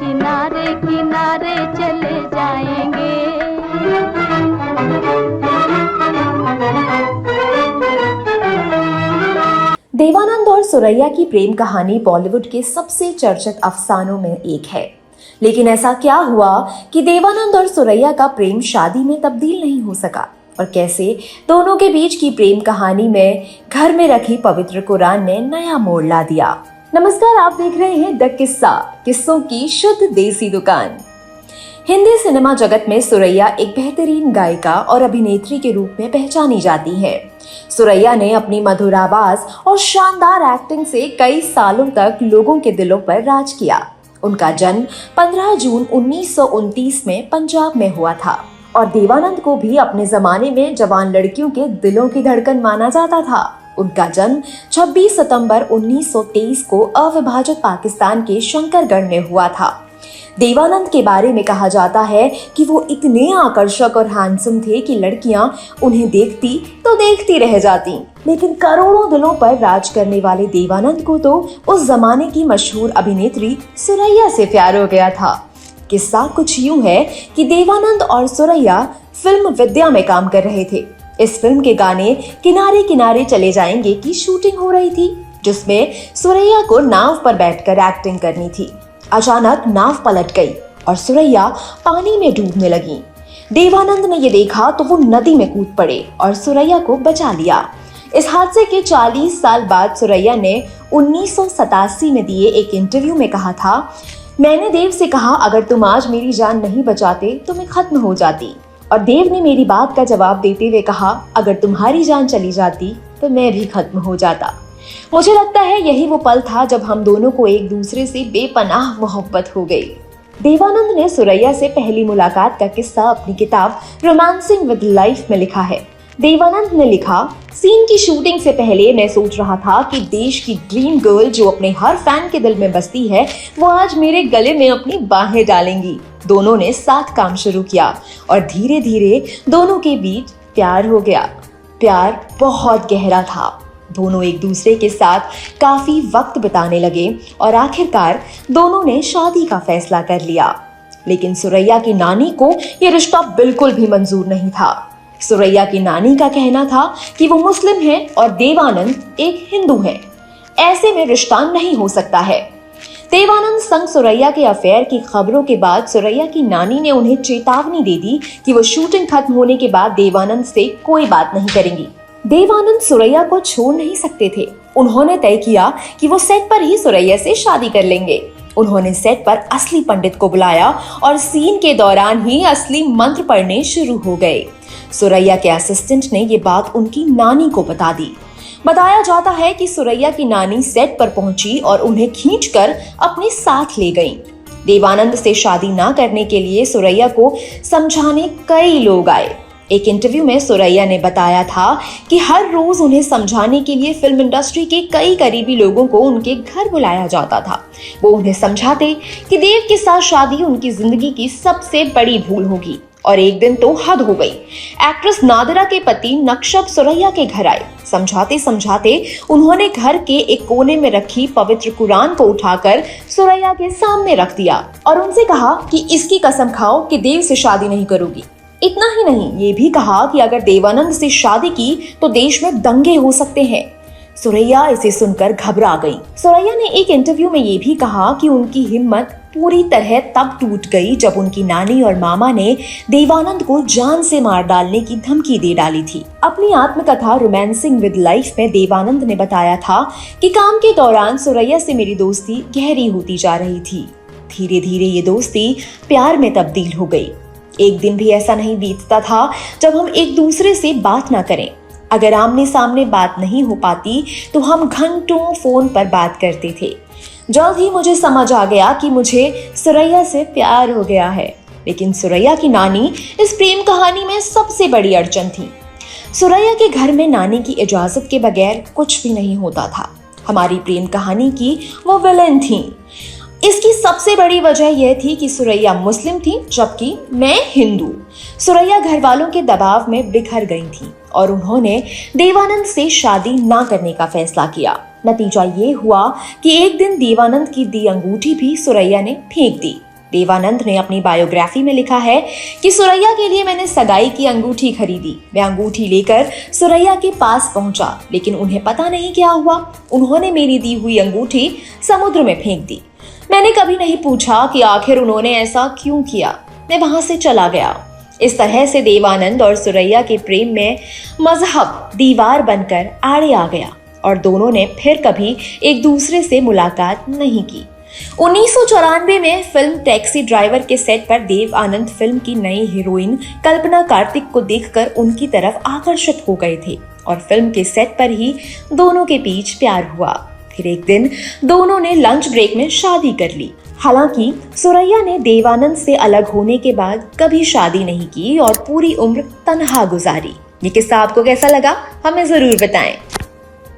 किनारे किनारे चले जाएंगे। देवानंद और सुरैया की प्रेम कहानी बॉलीवुड के सबसे चर्चित अफसानों में एक है। लेकिन ऐसा क्या हुआ कि देवानंद और सुरैया का प्रेम शादी में तब्दील नहीं हो सका, और कैसे दोनों के बीच की प्रेम कहानी में घर में रखी पवित्र कुरान ने नया मोड़ ला दिया। नमस्कार, आप देख रहे हैं द किस्सा, किस्सों की शुद्ध देसी दुकान। हिंदी सिनेमा जगत में सुरैया एक बेहतरीन गायिका और अभिनेत्री के रूप में पहचानी जाती है। सुरैया ने अपनी मधुर आवाज और शानदार एक्टिंग से कई सालों तक लोगों के दिलों पर राज किया। उनका जन्म 15 जून 1929 में पंजाब में हुआ था, और देवानंद को भी अपने जमाने में जवान लड़कियों के दिलों की धड़कन माना जाता था। उनका जन्म 26 सितंबर 1923 को अविभाजित पाकिस्तान के शंकरगढ़ में हुआ था। देवानंद के बारे में कहा जाता है कि वो इतने आकर्षक और हैंडसम थे कि लड़कियां उन्हें देखती तो देखती रह जाती। लेकिन करोड़ों दिलों पर राज करने वाले देवानंद को तो उस जमाने की मशहूर अभिनेत्री सुरैया से प्यार हो गया था। किस्सा कुछ यूं है कि देवानंद और सुरैया फिल्म विद्या में काम कर रहे थे। इस फिल्म के गाने किनारे किनारे चले जाएंगे की शूटिंग हो रही थी, जिसमें सुरैया को नाव पर बैठकर एक्टिंग करनी थी। अचानक नाव पलट गई और सुरैया पानी में डूबने लगी। देवानंद ने ये देखा तो वो नदी में कूद पड़े और सुरैया को बचा लिया। इस हादसे के 40 साल बाद सुरैया ने 1987 में दिए एक इंटरव्यू में कहा था, मैंने देव से कहा अगर तुम आज मेरी जान नहीं बचाते तो मैं खत्म हो जाती, और देव ने मेरी बात का जवाब देते हुए कहा अगर तुम्हारी जान चली जाती तो मैं भी खत्म हो जाता। मुझे लगता है यही वो पल था जब हम दोनों को एक दूसरे से बेपनाह मोहब्बत हो गई। देवानंद ने सुरैया से पहली मुलाकात का किस्सा अपनी किताब रोमांसिंग विद लाइफ में लिखा है। देवानंद ने लिखा, सीन की शूटिंग से पहले मैं सोच रहा था कि देश की ड्रीम गर्ल जो अपने हर फैन के दिल में बसती है वो आज मेरे गले में अपनी बाहें डालेंगी। दोनों ने साथ काम शुरू किया और धीरे धीरे दोनों के बीच प्यार हो गया। प्यार बहुत गहरा था। दोनों एक दूसरे के साथ काफी वक्त बिताने लगे और आखिरकार दोनों ने शादी का फैसला कर लिया। लेकिन सुरैया की नानी को यह रिश्ता बिल्कुल भी मंजूर नहीं था। सुरैया की नानी का कहना था कि वो मुस्लिम है और देवानंद एक हिंदू है, ऐसे में रिश्ता नहीं हो सकता है। देवानंद संग सुरैया के अफेयर की खबरों के बाद सुरैया की नानी ने उन्हें चेतावनी दे दी कि वो शूटिंग खत्म होने के बाद देवानंद से कोई बात नहीं करेंगी। देवानंद सुरैया को छोड़ नहीं सकते थे। उन्होंने तय किया कि वो सेट पर ही सुरैया से शादी कर लेंगे। उन्होंने सेट पर असली पंडित को बुलाया और सीन के दौरान ही असली मंत्र पढ़ने शुरू हो गए। सुरैया के असिस्टेंट ने ये बात उनकी नानी को बता दी। बताया जाता है कि सुरैया की नानी सेट पर पहुंची और उन्हें खींचकर अपने साथ ले गईं। देवानंद से शादी ना करने के लिए सुरैया को समझाने कई लोग आए। एक इंटरव्यू में सुरैया ने बताया था कि हर रोज उन्हें समझाने के लिए फिल्म इंडस्ट्री के कई करीबी लोगों को उनके घर बुलाया जाता था। वो उन्हें समझाते कि देव के साथ शादी उनकी जिंदगी की सबसे बड़ी भूल होगी, और एक दिन तो हद हो गई। एक्ट्रेस नादिरा के पति नक्शब सुरैया के घर आए। समझाते समझाते उन्होंने घर के एक कोने में रखी पवित्र कुरान को उठाकर सुरैया के सामने रख दिया और उनसे कहा कि इसकी कसम खाओ कि देव से शादी नहीं करोगी। इतना ही नहीं, ये भी कहा कि अगर देवानंद से शादी की तो देश में दंगे हो सकते हैं। सुरैया इसे सुनकर घबरा गई। सुरैया ने एक इंटरव्यू में ये भी कहा कि उनकी हिम्मत पूरी तरह तब टूट गई जब उनकी नानी और मामा ने देवानंद को जान से मार डालने की धमकी दे डाली थी। अपनी आत्मकथा रोमांसिंग विद लाइफ में देवानंद ने बताया था कि काम के दौरान सुरैया से मेरी दोस्ती गहरी होती जा रही थी। धीरे धीरे ये दोस्ती प्यार में तब्दील हो गई। एक दिन भी ऐसा नहीं बीतता था जब हम एक दूसरे से बात ना करें। अगर आमने सामने बात नहीं हो पाती तो हम घंटों फोन पर बात करते थे। जल्द ही मुझे समझ आ गया कि मुझे सुरैया से प्यार हो गया है। लेकिन सुरैया की नानी इस प्रेम कहानी में सबसे बड़ी अड़चन थी। सुरैया के घर में नानी की इजाजत के बगैर कुछ भी नहीं होता था। हमारी प्रेम कहानी की वो विलेन थी। इसकी सबसे बड़ी वजह यह थी कि सुरैया मुस्लिम थी जबकि मैं हिंदू। सुरैया घर वालों के दबाव में बिखर गई थी और उन्होंने देवानंद से शादी ना करने का फैसला किया। नतीजा ये हुआ कि एक दिन देवानंद की दी अंगूठी भी सुरैया ने फेंक दी। देवानंद ने अपनी बायोग्राफी में लिखा है कि सुरैया के लिए मैंने सगाई की अंगूठी खरीदी। मैं अंगूठी लेकर सुरैया के पास पहुंचा, लेकिन उन्हें पता नहीं क्या हुआ। उन्होंने मेरी दी हुई अंगूठी समुद्र में फेंक दी। मैंने कभी नहीं पूछा कि आखिर उन्होंने ऐसा क्यों किया। मैं वहां से चला गया। इस तरह से देवानंद और सुरैया के प्रेम में मजहब दीवार बनकर आड़े आ गया और दोनों ने फिर कभी एक दूसरे से मुलाकात नहीं की। 1994 में फिल्म टैक्सी ड्राइवर के सेट पर देवानंद फिल्म की नई हीरोइन कल्पना कार्तिक को देखकर उनकी तरफ आकर्षित हो गए थे और फिल्म के सेट पर ही दोनों के बीच प्यार हुआ। फिर एक दिन दोनों ने लंच ब्रेक में शादी कर ली। हालांकि सुरैया ने देवानंद से अलग होने के बाद कभी शादी नहीं की और पूरी उम्र तन्हा गुजारी। ये किस्सा आपको कैसा लगा, हमें जरूर बताएं।